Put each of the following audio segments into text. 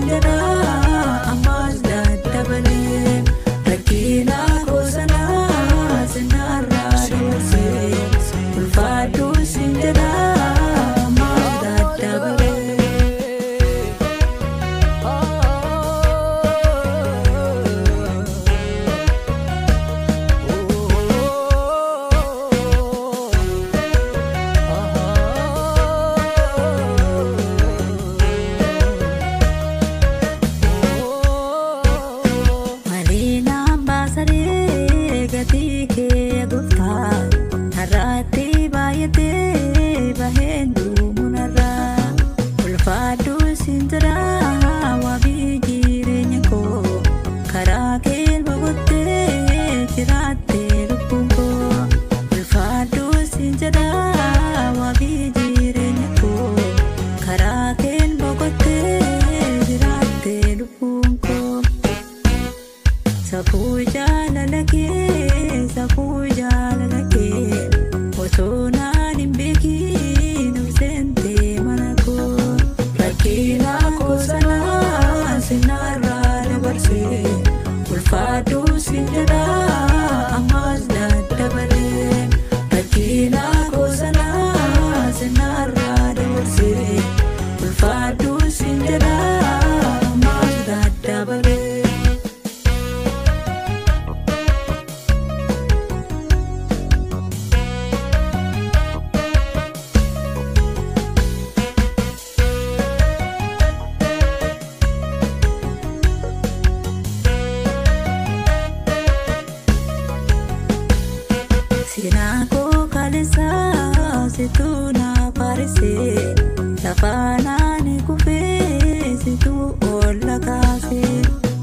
sinjada ammas dadhabale rakkina kosana sinarra dabarse ulfaadhu sinjada ammas dadhabale. Sinako kalisa situna parise lafanani kufe situ olla kase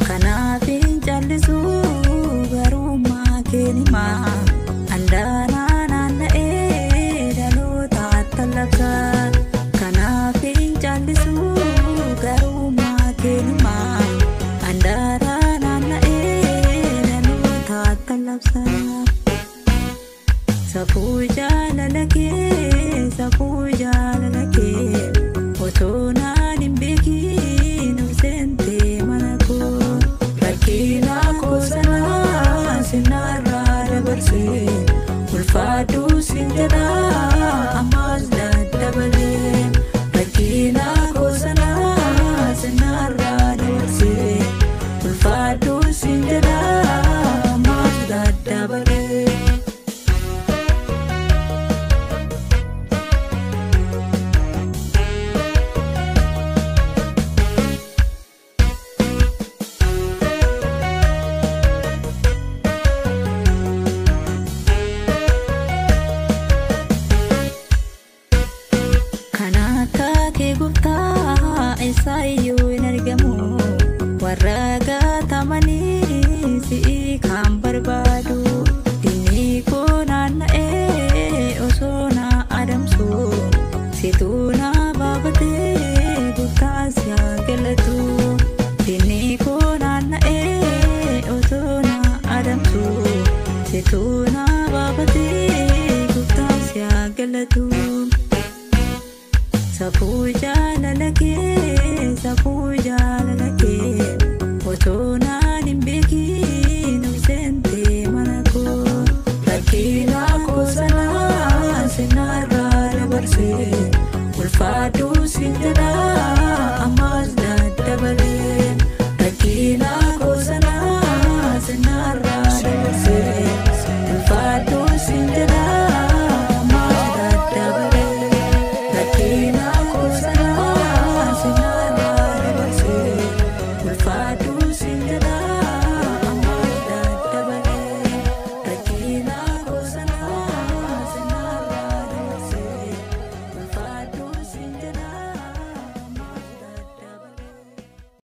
kanafin jallisu garuma kenima andana nana dalota talabsa kanafin jallisu garuma kenima andana nana dalota talabsa. Sapuja lalake otona nimbeki nusente manako rakkina kosana sinarra dabarse ulfaadhu sinjada ammas dadhabale rakkina kosana sinarra dabarse ulfaadhu sinjada ammas dadhabale. Sayu nargamu warraga tamani si kan barbadu ini ko nana osona adamsu situna babate butasya gelatu ini ko nana osona adamsu situna